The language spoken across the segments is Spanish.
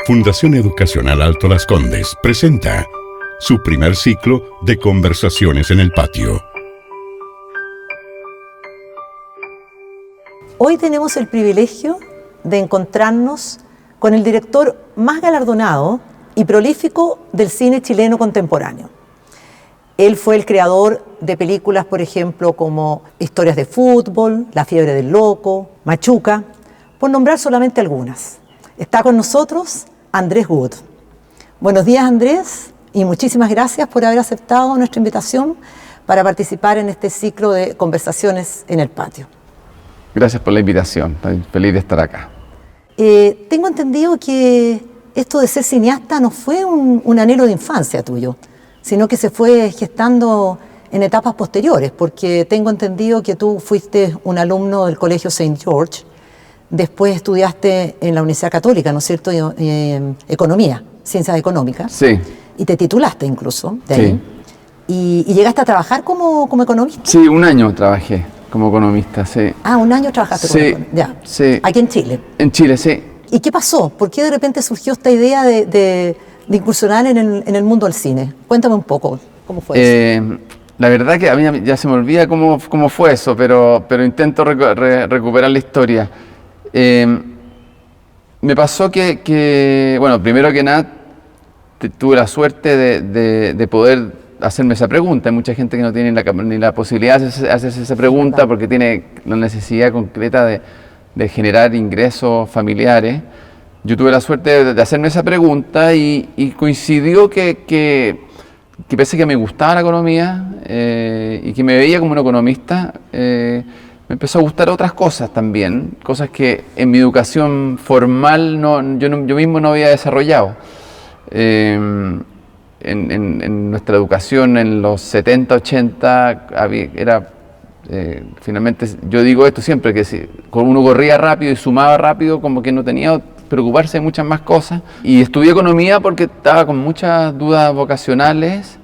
Fundación Educacional Alto Las Condes presenta su primer ciclo de conversaciones en el patio. Hoy tenemos el privilegio de encontrarnos con el director más galardonado y prolífico del cine chileno contemporáneo. Él fue el creador de películas, por ejemplo, como Historias de fútbol, La fiebre del loco, Machuca, por nombrar solamente algunas. Está con nosotros Andrés Wood. Buenos días, Andrés, y muchísimas gracias por haber aceptado nuestra invitación para participar en este ciclo de conversaciones en el patio. Gracias por la invitación, estoy feliz de estar acá. Tengo entendido que esto de ser cineasta no fue un anhelo de infancia tuyo, sino que se fue gestando en etapas posteriores, porque tengo entendido que tú fuiste un alumno del Colegio St. George, después estudiaste en la Universidad Católica, ¿no es cierto?, Economía, Ciencias Económicas. Sí. Y te titulaste incluso de Sí. ahí. Y llegaste a trabajar como economista. Sí, un año trabajé como economista, sí. Ah, un año trabajaste como economista. Ya. Sí. Aquí en Chile. En Chile, sí. ¿Y qué pasó? ¿Por qué de repente surgió esta idea de incursionar en el mundo del cine? Cuéntame un poco, ¿cómo fue eso? La verdad que a mí ya se me olvida cómo fue eso, pero intento recuperar la historia. Me pasó que, bueno, primero que nada, tuve la suerte de poder hacerme esa pregunta. Hay mucha gente que no tiene ni la posibilidad de hacerse esa pregunta porque tiene la necesidad concreta de generar ingresos familiares. Yo tuve la suerte de hacerme esa pregunta y coincidió que pese a que me gustaba la economía y que me veía como un economista, me empezó a gustar otras cosas también, cosas que en mi educación formal yo mismo no había desarrollado. En nuestra educación en los 70, 80, finalmente, yo digo esto siempre, que si uno corría rápido y sumaba rápido, como que no tenía que preocuparse de muchas más cosas. Y estudié economía porque estaba con muchas dudas vocacionales.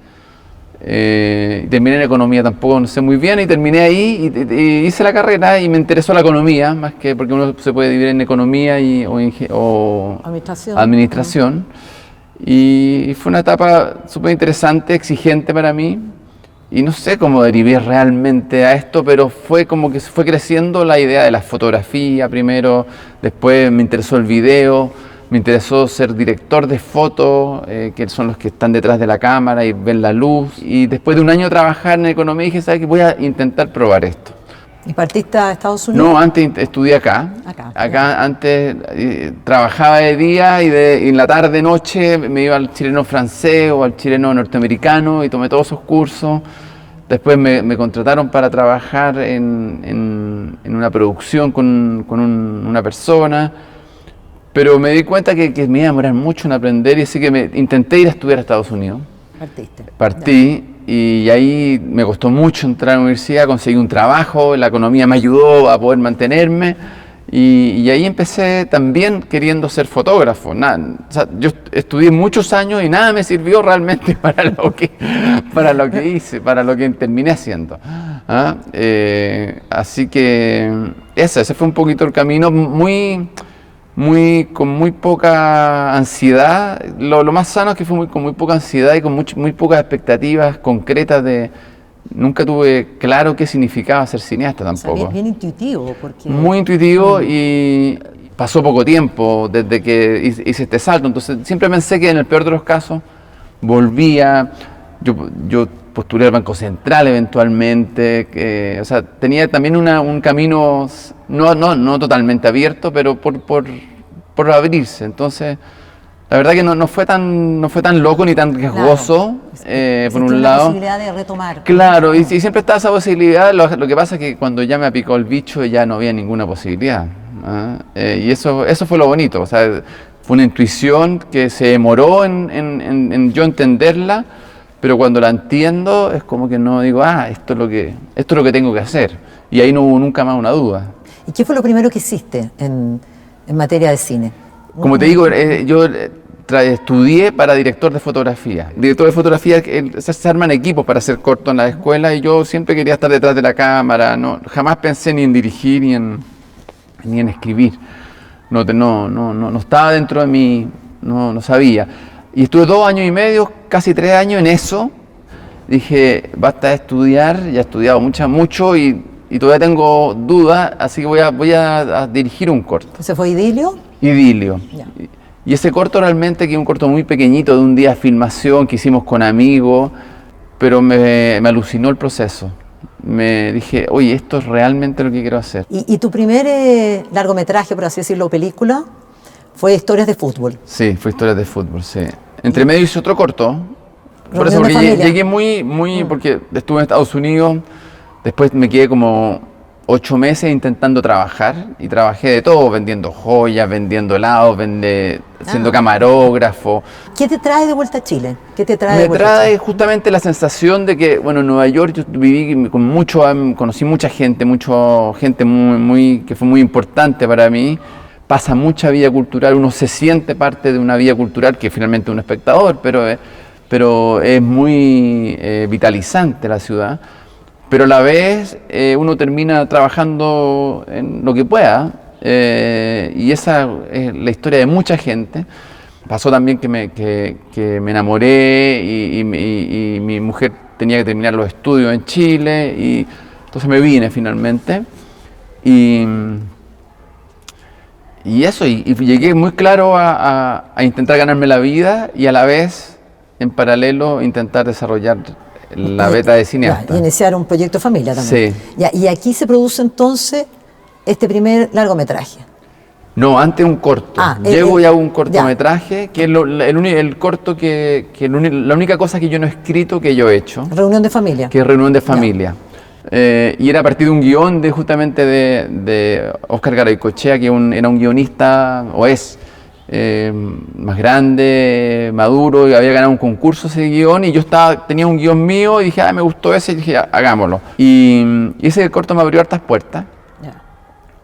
Terminé en economía, tampoco no sé muy bien, y terminé ahí y hice la carrera y me interesó la economía, más que porque uno se puede dividir en economía o administración. Y fue una etapa súper interesante, exigente para mí, y no sé cómo derivé realmente a esto, pero fue como que se fue creciendo la idea de la fotografía primero, después me interesó el video, me interesó ser director de foto, que son los que están detrás de la cámara y ven la luz. Y después de un año de trabajar en economía dije, ¿sabes qué? Voy a intentar probar esto. ¿Y partiste a Estados Unidos? No, antes estudié acá. Acá antes trabajaba de día y en la tarde, noche me iba al chileno francés o al chileno norteamericano y tomé todos esos cursos. Después me contrataron para trabajar en una producción con una persona. Pero me di cuenta que me iba a demorar mucho en aprender y así que intenté ir a estudiar a Estados Unidos. Partí y ahí me costó mucho entrar a la universidad, conseguí un trabajo, la economía me ayudó a poder mantenerme y ahí empecé también queriendo ser fotógrafo. O sea, yo estudié muchos años y nada me sirvió realmente para lo que hice, para lo que terminé haciendo. Así que ese fue un poquito el camino, con muy poca ansiedad. Lo más sano es que fue con muy poca ansiedad y con muy pocas expectativas concretas nunca tuve claro qué significaba ser cineasta tampoco. O sea, bien intuitivo. Muy intuitivo y pasó poco tiempo desde que hice este salto, entonces siempre pensé que en el peor de los casos volvía. Yo postulé al Banco Central eventualmente, o sea, tenía también un camino no totalmente abierto, pero por abrirse. Entonces, la verdad que no fue tan loco ni tan riesgoso, por un lado. La posibilidad de retomar. Claro, y siempre estaba esa posibilidad. Lo que pasa es que cuando ya me picó el bicho ya no había ninguna posibilidad. Y eso fue lo bonito. O sea, fue una intuición que se demoró en yo entenderla. Pero cuando la entiendo es como que no digo, esto es lo que tengo que hacer. Y ahí no hubo nunca más una duda. ¿Y qué fue lo primero que hiciste en materia de cine? Como te digo, yo estudié para director de fotografía. Director de fotografía, se arman equipos para hacer corto en la escuela y yo siempre quería estar detrás de la cámara. Jamás pensé ni en dirigir ni en escribir. No estaba dentro de no sabía. Y estuve 2 años y medio, casi 3 años en eso. Dije, basta de estudiar, ya he estudiado mucho y todavía tengo dudas, así que voy a dirigir un corto. ¿Ese fue Idilio? Idilio. Ya. Y ese corto realmente, que es un corto muy pequeñito, de un día de filmación que hicimos con amigos, pero me alucinó el proceso. Me dije, oye, esto es realmente lo que quiero hacer. ¿Y tu primer largometraje, por así decirlo, película, fue Historias de fútbol? Sí, fue Historias de fútbol, sí. Entre medio hice otro corto. Por eso, Reunión de porque familia. llegué muy porque estuve en Estados Unidos, después me quedé como 8 meses intentando trabajar, y trabajé de todo, vendiendo joyas, vendiendo helados, siendo camarógrafo. ¿Qué te trae de vuelta a Chile? ¿Qué te trae de Me vuelta a trae Chile? justamente la sensación de que, bueno, en Nueva York yo viví conocí mucha gente, que fue muy importante para mí. Pasa mucha vida cultural, uno se siente parte de una vida cultural, que finalmente es un espectador, pero es muy vitalizante la ciudad. Pero a la vez uno termina trabajando en lo que pueda, y esa es la historia de mucha gente. Pasó también que me enamoré y mi mujer tenía que terminar los estudios en Chile, y entonces me vine finalmente. Y eso, y llegué muy claro a intentar ganarme la vida, y a la vez, en paralelo, intentar desarrollar la beta de cineasta. Ya, y iniciar un proyecto familia también. Sí. Ya, y aquí se produce entonces este primer largometraje. No, antes un corto. Llego y hago un cortometraje, que es el corto la única cosa que yo no he escrito, que yo he hecho. Reunión de familia. Que es Reunión de Familia. Y era a partir de un guión justamente de Óscar Garaycochea, que era un guionista, o es más grande, maduro, y había ganado un concurso ese guión, y yo tenía un guión mío y dije, me gustó ese, y dije, hagámoslo. Y ese corto me abrió hartas puertas.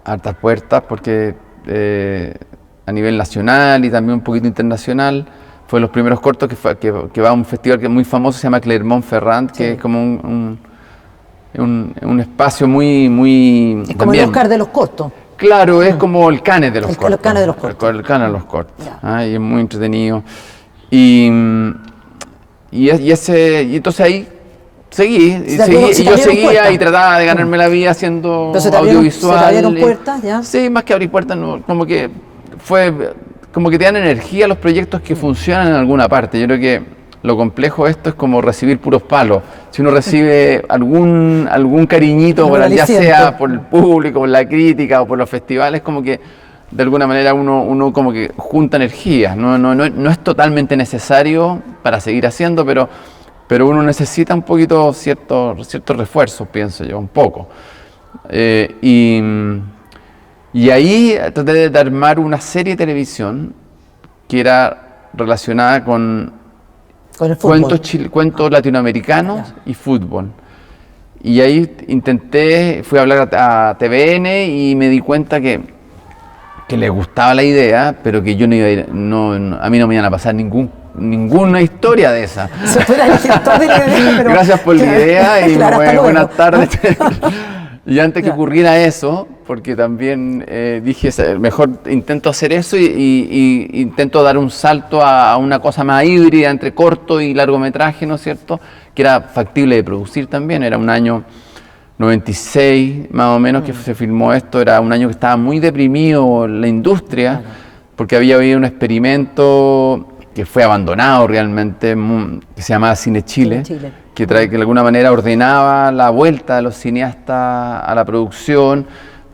Hartas puertas, porque a nivel nacional y también un poquito internacional, fue de los primeros cortos que va a un festival que es muy famoso, se llama Clermont-Ferrand, que es como un espacio muy es como el Oscar de los cortos. Claro, es como el Cannes de los cortos. El Cannes de los cortos. El Cannes de los cortos. Y es muy entretenido. Y entonces ahí seguí. Y yo seguía y trataba de ganarme la vida haciendo audiovisual. ¿Se te abrieron puertas ya? Sí, más que abrir puertas, no, como que te dan energía los proyectos que funcionan en alguna parte. Yo creo que lo complejo de esto es como recibir puros palos. Si uno recibe algún cariñito, ya sea por el público, por la crítica o por los festivales, como que de alguna manera uno como que junta energías. No es totalmente necesario para seguir haciendo, pero uno necesita un poquito ciertos refuerzos, pienso yo, un poco. Y ahí traté de armar una serie de televisión que era relacionada con el fútbol. Cuentos latinoamericanos y fútbol. Y ahí fui a hablar a TVN y me di cuenta que les gustaba la idea, pero que yo no iba a ir, a mí no me iban a pasar ninguna historia de esa. Gracias por la idea y buenas tardes. Y antes que ocurriera eso, porque también dije, mejor intento hacer eso y intento dar un salto a una cosa más híbrida entre corto y largometraje, ¿no es cierto? Que era factible de producir también. Era un año 96 más o menos que se filmó esto. Era un año que estaba muy deprimido la industria, porque había habido un experimento que fue abandonado realmente, que se llamaba Cine Chile. Que de alguna manera ordenaba la vuelta de los cineastas a la producción,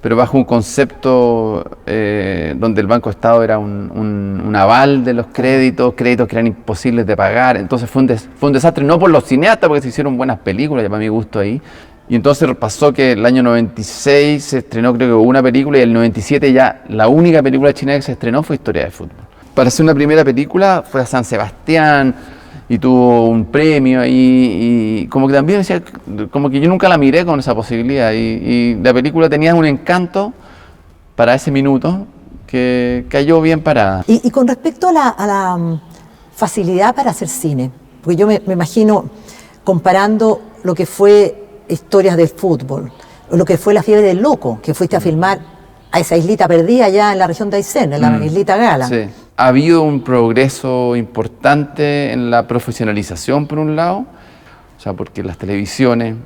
pero bajo un concepto donde el Banco Estado era un aval de los créditos que eran imposibles de pagar. Entonces fue un desastre, no por los cineastas, porque se hicieron buenas películas, ya para mi gusto ahí. Y entonces pasó que el año 96 se estrenó, creo que una película, y el 97 ya la única película chilena que se estrenó fue Historia de Fútbol. Para hacer una primera película fue a San Sebastián, y tuvo un premio ahí, y como que también decía, como que yo nunca la miré con esa posibilidad, y la película tenía un encanto para ese minuto que cayó bien parada. Y con respecto a la facilidad para hacer cine, porque yo me imagino comparando lo que fue Historias del Fútbol, o lo que fue La Fiebre del Loco, que fuiste a filmar a esa islita perdida allá en la región de Aysén, en la islita Gala. Sí. Ha habido un progreso importante en la profesionalización, por un lado, o sea, porque las televisiones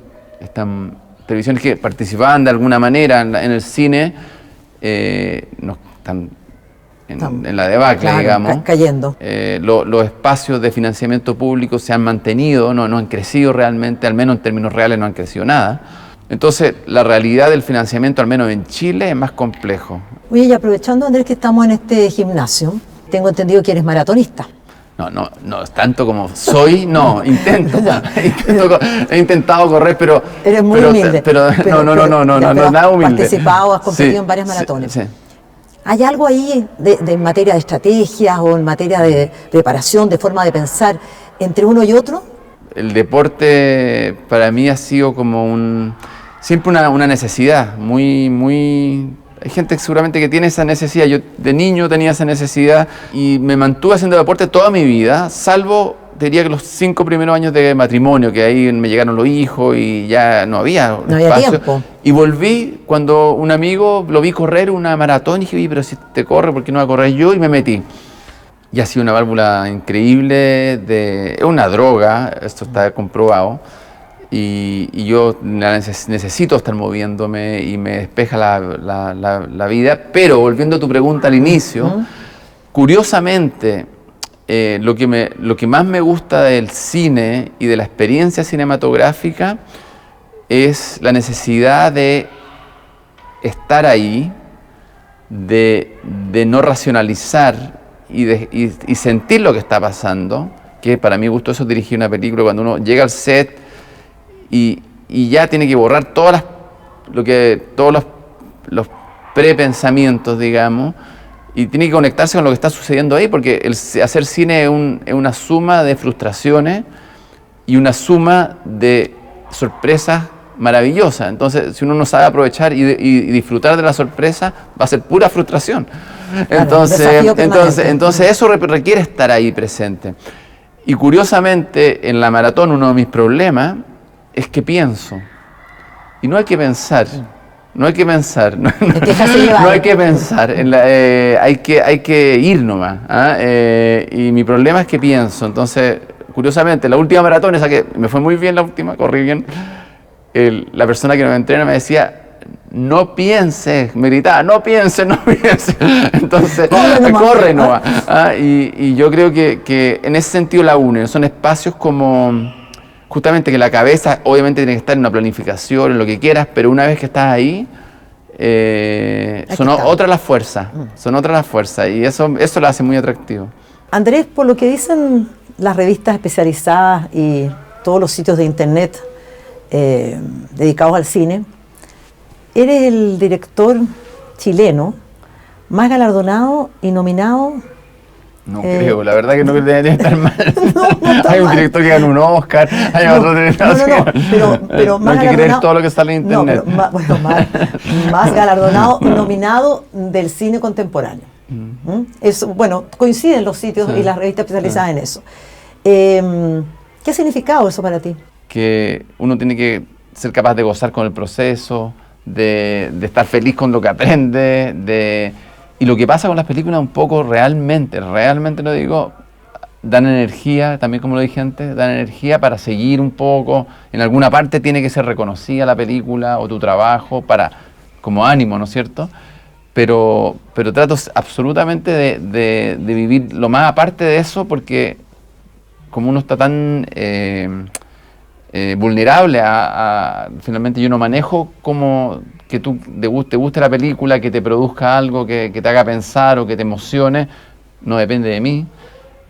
que participaban de alguna manera en el cine, no están en la debacle, claro, digamos. Cayendo. Los espacios de financiamiento público se han mantenido, no han crecido realmente, al menos en términos reales no han crecido nada. Entonces, la realidad del financiamiento, al menos en Chile, es más complejo. Oye, y aprovechando, Andrés, que estamos en este gimnasio, tengo entendido que eres maratonista. No, tanto como soy, no, he intentado correr, pero... Eres muy humilde. No, nada humilde. Has participado, has competido en varias maratones. Sí. ¿Hay algo ahí en materia de estrategias o en materia de preparación, de forma de pensar entre uno y otro? El deporte para mí ha sido como siempre una necesidad, hay gente seguramente que tiene esa necesidad. Yo de niño tenía esa necesidad y me mantuve haciendo deporte toda mi vida, salvo, diría que los 5 primeros años de matrimonio, que ahí me llegaron los hijos y ya no había espacio. Tiempo. Y volví cuando un amigo lo vi correr una maratón y dije, oye, pero si te corre, ¿por qué no voy a correr yo? Y me metí. Y ha sido una válvula increíble, es una droga, esto está comprobado. Y yo necesito estar moviéndome y me despeja la vida. Pero volviendo a tu pregunta al inicio, curiosamente, lo que más me gusta del cine y de la experiencia cinematográfica es la necesidad de estar ahí, de no racionalizar y sentir lo que está pasando, que para mi gusto eso es dirigir una película, cuando uno llega al set y ya tiene que borrar todos los prepensamientos, digamos, y tiene que conectarse con lo que está sucediendo ahí, porque hacer cine es una suma de frustraciones y una suma de sorpresas maravillosas. Entonces, si uno no sabe aprovechar y disfrutar de la sorpresa, va a ser pura frustración. Claro, Entonces eso requiere estar ahí presente. Y curiosamente, en la maratón, uno de mis problemas es que pienso. Y no hay que pensar. No hay que pensar. No hay que pensar. Hay que ir nomás. Y mi problema es que pienso. Entonces, curiosamente, la última maratón, esa que me fue muy bien, la última, corrí bien, la persona que me entrena me decía, no pienses, me gritaba, no pienses. Entonces, corre nomás. Y yo creo que en ese sentido la une. Son espacios como, justamente, que la cabeza obviamente tiene que estar en una planificación, en lo que quieras, pero una vez que estás ahí, son otras las fuerzas. Y eso lo hace muy atractivo. Andrés, por lo que dicen las revistas especializadas y todos los sitios de internet dedicados al cine, eres el director chileno más galardonado y nominado. No creo, la verdad que no debería estar mal. No hay un mal. director que gana un Oscar, hay otro director pero no más hay que creer todo lo que sale en internet. No, pero más galardonado y nominado del cine contemporáneo. Eso, bueno, coinciden los sitios y las revistas especializadas en eso. ¿Qué ha significado eso para ti? Que uno tiene que ser capaz de gozar con el proceso, de estar feliz con lo que aprende, y lo que pasa con las películas un poco realmente lo digo, dan energía, también como lo dije antes, dan energía para seguir un poco. En alguna parte tiene que ser reconocida la película o tu trabajo como ánimo, ¿no es cierto? Pero trato absolutamente de vivir lo más aparte de eso, porque como uno está tan vulnerable finalmente yo no manejo como que te guste la película, que te produzca algo, que te haga pensar o que te emocione, no depende de mí,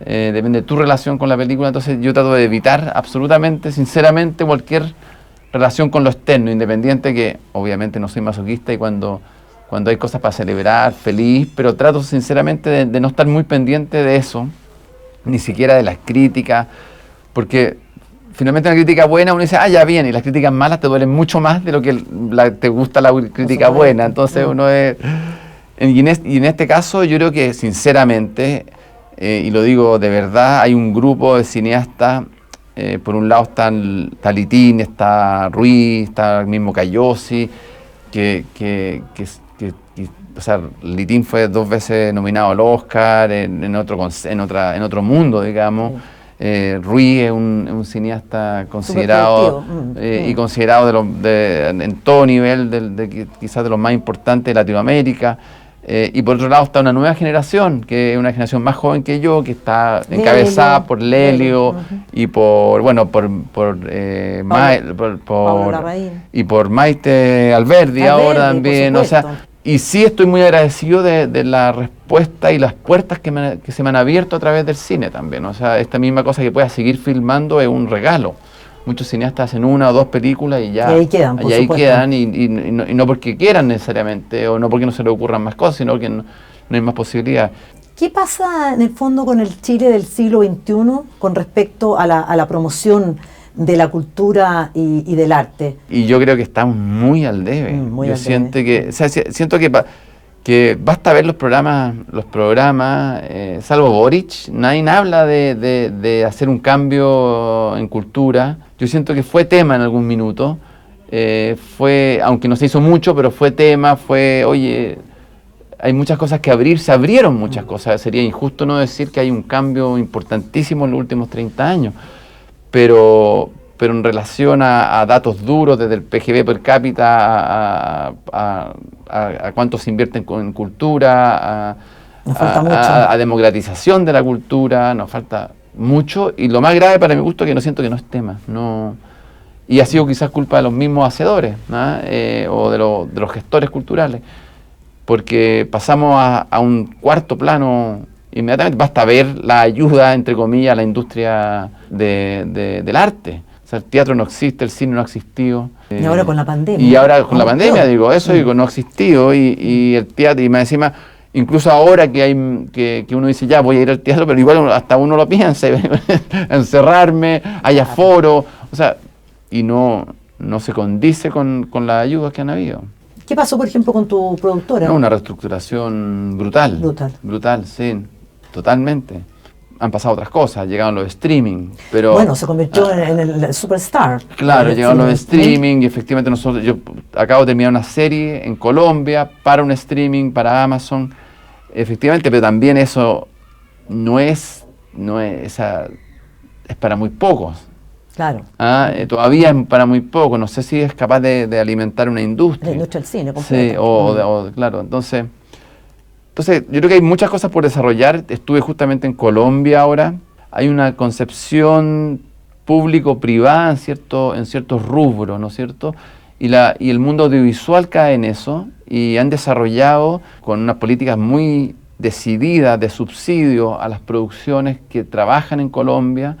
depende de tu relación con la película. Entonces yo trato de evitar absolutamente, sinceramente, cualquier relación con lo externo, independiente, que obviamente no soy masoquista y cuando hay cosas para celebrar, feliz, pero trato sinceramente de no estar muy pendiente de eso, ni siquiera de las críticas, porque finalmente una crítica buena uno dice, ya bien, y las críticas malas te duelen mucho más de lo que te gusta la crítica buena. Entonces uno es... Y en este caso yo creo que sinceramente, y lo digo de verdad, hay un grupo de cineastas, por un lado está Litín, está Ruiz, está el mismo Cayosi, que o sea, Litín fue 2 veces nominado al Oscar en otro mundo, digamos. Ruiz es un cineasta considerado y considerado en todo nivel, quizás de los más importantes de Latinoamérica. Y por otro lado está una nueva generación, que es una generación más joven que yo, que está encabezada por Lelio y por Maite Alberdi ahora también. O sea, y sí estoy muy agradecido de la respuesta y las puertas que se me han abierto a través del cine también. O sea, esta misma cosa que pueda seguir filmando es un regalo. Muchos cineastas hacen 1 o 2 películas y ya y ahí quedan, y no porque quieran necesariamente, o no porque no se les ocurran más cosas, sino que no hay más posibilidad. ¿Qué pasa en el fondo con el Chile del siglo XXI con respecto a la promoción de la cultura y del arte? Y yo creo que estamos muy al debe. Siento que basta ver los programas, salvo Boric, nadie habla de hacer un cambio en cultura. Yo siento que fue tema en algún minuto, aunque no se hizo mucho, pero fue tema, oye, hay muchas cosas que abrir, se abrieron muchas cosas, sería injusto no decir que hay un cambio importantísimo en los últimos 30 años, pero en relación a datos duros, desde el PGB per cápita a cuánto se invierte en cultura, a democratización de la cultura, nos falta mucho, y lo más grave para mi gusto es que no siento que no es tema, y ha sido quizás culpa de los mismos hacedores, o de los gestores culturales, porque pasamos a un cuarto plano inmediatamente. Basta ver la ayuda, entre comillas, a la industria del arte. O sea, el teatro no existe, el cine no ha existido. Y ahora con la pandemia. Y ahora con la pandemia, digo, no ha existido, y el teatro, y más encima, incluso ahora que uno dice, ya voy a ir al teatro, pero igual hasta uno lo piensa, encerrarme, hay aforo, o sea, y no se condice con las ayudas que han habido. ¿Qué pasó, por ejemplo, con tu productora? No, una reestructuración brutal, sí, totalmente. Han pasado otras cosas, llegaron los streaming, pero... Bueno, se convirtió en el superstar. Claro, llegaron los streaming y efectivamente yo acabo de terminar una serie en Colombia para un streaming, para Amazon, efectivamente, pero también eso es para muy pocos. Claro. Todavía es para muy pocos, no sé si es capaz de alimentar una industria. La industria del cine, completa. Sí, claro, entonces yo creo que hay muchas cosas por desarrollar. Estuve justamente en Colombia ahora. Hay una concepción público-privada en ciertos rubros, ¿no es cierto? Y el mundo audiovisual cae en eso, y han desarrollado con unas políticas muy decididas de subsidio a las producciones que trabajan en Colombia,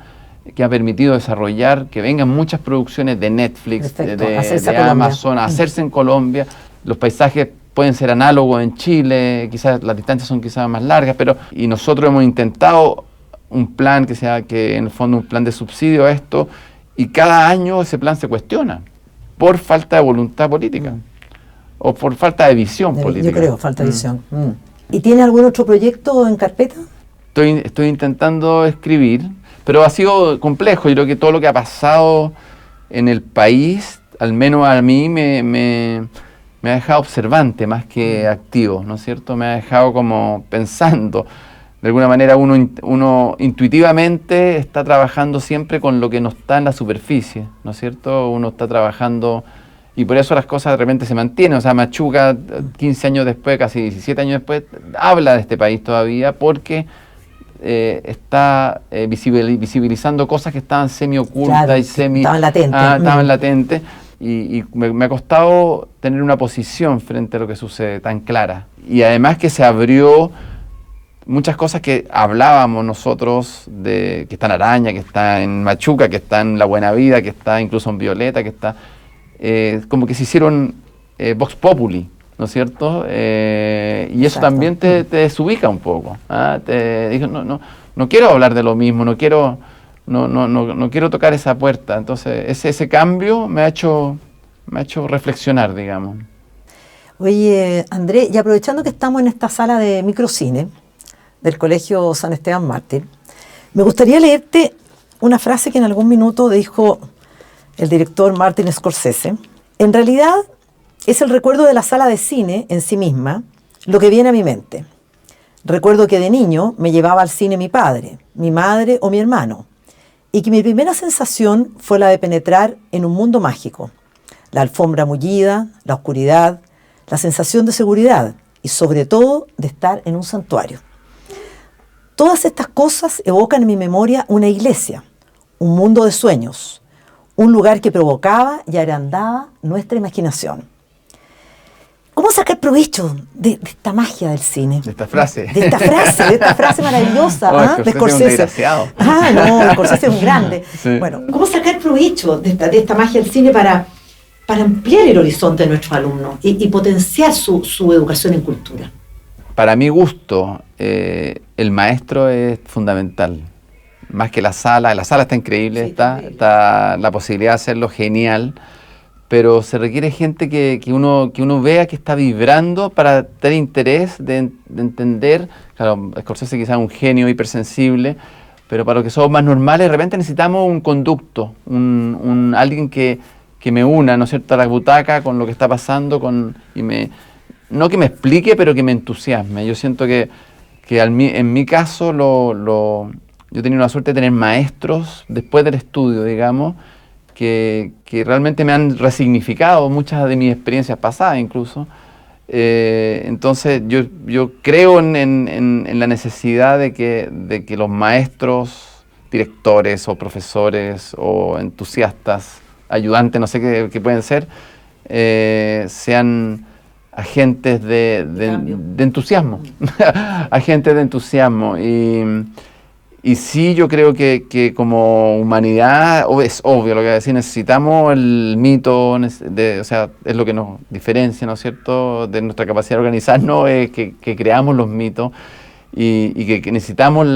que ha permitido desarrollar que vengan muchas producciones de Netflix, de Amazon, a hacerse en Colombia. Los paisajes pueden ser análogos en Chile, quizás las distancias son quizás más largas, y nosotros hemos intentado un plan que en el fondo un plan de subsidio a esto, y cada año ese plan se cuestiona por falta de voluntad política o por falta de visión política. Yo creo, falta de visión. ¿Y tiene algún otro proyecto en carpeta? Estoy intentando escribir, pero ha sido complejo. Yo creo que todo lo que ha pasado en el país, al menos a mí, me ha dejado observante más que activo, ¿no es cierto? Me ha dejado como pensando. De alguna manera uno intuitivamente está trabajando siempre con lo que no está en la superficie, ¿no es cierto? Uno está trabajando, y por eso las cosas de repente se mantienen. O sea, Machuca, 15 años después, casi 17 años después, habla de este país todavía porque está visibilizando cosas que estaban semi-ocultas, claro, y estaban latentes. Y me ha costado tener una posición frente a lo que sucede tan clara. Y además que se abrió muchas cosas que hablábamos nosotros, que está en Araña, que está en Machuca, que está en La Buena Vida, que está incluso en Violeta, que está... como que se hicieron Vox Populi, ¿no es cierto? Y eso también te desubica un poco. Te digo, no quiero hablar de lo mismo, no quiero tocar esa puerta. Entonces ese cambio me ha hecho reflexionar, digamos. Oye, André, y aprovechando que estamos en esta sala de microcine del Colegio San Esteban Mártir, me gustaría leerte una frase que en algún minuto dijo el director Martin Scorsese. En realidad es el recuerdo de la sala de cine en sí misma lo que viene a mi mente. Recuerdo que de niño me llevaba al cine mi padre, mi madre o mi hermano, y que mi primera sensación fue la de penetrar en un mundo mágico. La alfombra mullida, la oscuridad, la sensación de seguridad y sobre todo de estar en un santuario. Todas estas cosas evocan en mi memoria una iglesia, un mundo de sueños, un lugar que provocaba y agrandaba nuestra imaginación. ¿Cómo sacar provecho de esta magia del cine? De esta frase. De esta frase maravillosa, Oh, de Scorsese es un Scorsese. desgraciado. No, Scorsese es un grande. Sí. Bueno, ¿cómo sacar provecho de esta magia del cine para ampliar el horizonte de nuestros alumnos y potenciar su educación en cultura? Para mi gusto, el maestro es fundamental. Más que la sala está increíble, Sí, está la posibilidad de hacerlo genial, pero se requiere gente que uno vea que está vibrando para tener interés de entender. Claro, Scorsese quizás es un genio hipersensible, pero para los que somos más normales, de repente necesitamos un conducto, alguien que me una, ¿no es cierto?, a la butaca con lo que está pasando, no que me explique, pero que me entusiasme. Yo siento que en mi caso, yo he tenido la suerte de tener maestros después del estudio, digamos, que realmente me han resignificado muchas de mis experiencias pasadas incluso. Entonces yo creo en la necesidad de que los maestros, directores o profesores o entusiastas, ayudantes, no sé qué pueden ser, sean agentes de entusiasmo, agentes de entusiasmo. Y sí, yo creo que como humanidad, es obvio lo que voy a decir, necesitamos el mito, o sea, es lo que nos diferencia, ¿no es cierto?, de nuestra capacidad de organizarnos, es que creamos los mitos y que necesitamos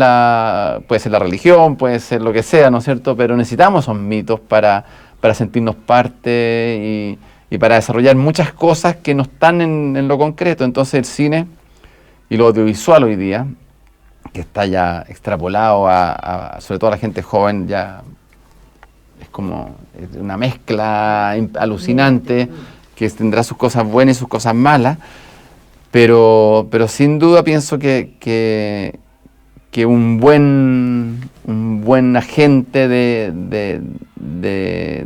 puede ser la religión, puede ser lo que sea, ¿no es cierto?, pero necesitamos esos mitos para sentirnos parte y para desarrollar muchas cosas que no están en lo concreto. Entonces el cine y lo audiovisual hoy día, que está ya extrapolado sobre todo a la gente joven, ya es como una mezcla alucinante que tendrá sus cosas buenas y sus cosas malas, pero sin duda pienso que un buen agente de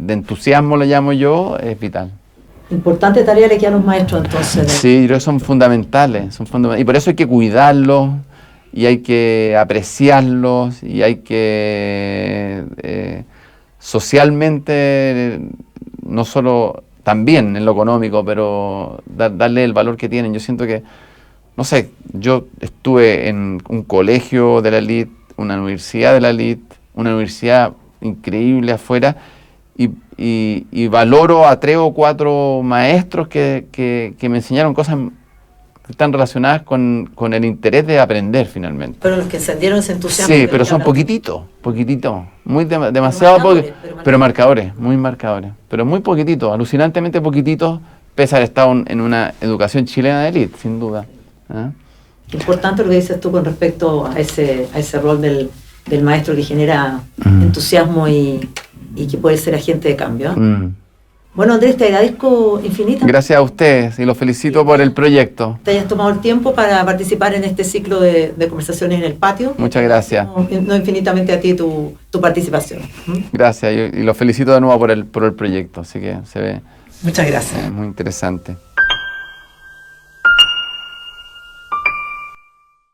entusiasmo, le llamo yo, es vital. Importante tarea le queda a los maestros entonces. Sí, yo creo que son fundamentales, y por eso hay que cuidarlos, y hay que apreciarlos, y hay que socialmente, no solo también en lo económico, pero darle el valor que tienen. Yo siento que, no sé, yo estuve en un colegio de la élite, una universidad de la élite, una universidad increíble afuera, y valoro a 3 o 4 maestros que me enseñaron cosas que están relacionadas con el interés de aprender finalmente. Pero los que encendieron ese entusiasmo. Sí, pero son poquititos, demasiado pocos, pero marcadores, muy marcadores, pero muy poquititos, alucinantemente poquititos, pese a haber estado en una educación chilena de élite, sin duda. ¿Eh? Importante lo que dices tú con respecto a ese rol del maestro que genera entusiasmo y que puede ser agente de cambio. Bueno, Andrés, te agradezco infinitamente. Gracias a ustedes y los felicito por el proyecto. Te hayas tomado el tiempo para participar en este ciclo de conversaciones en el patio. Muchas gracias. No infinitamente a ti tu participación. Gracias y los felicito de nuevo por el proyecto, así que se ve Muchas gracias. muy interesante.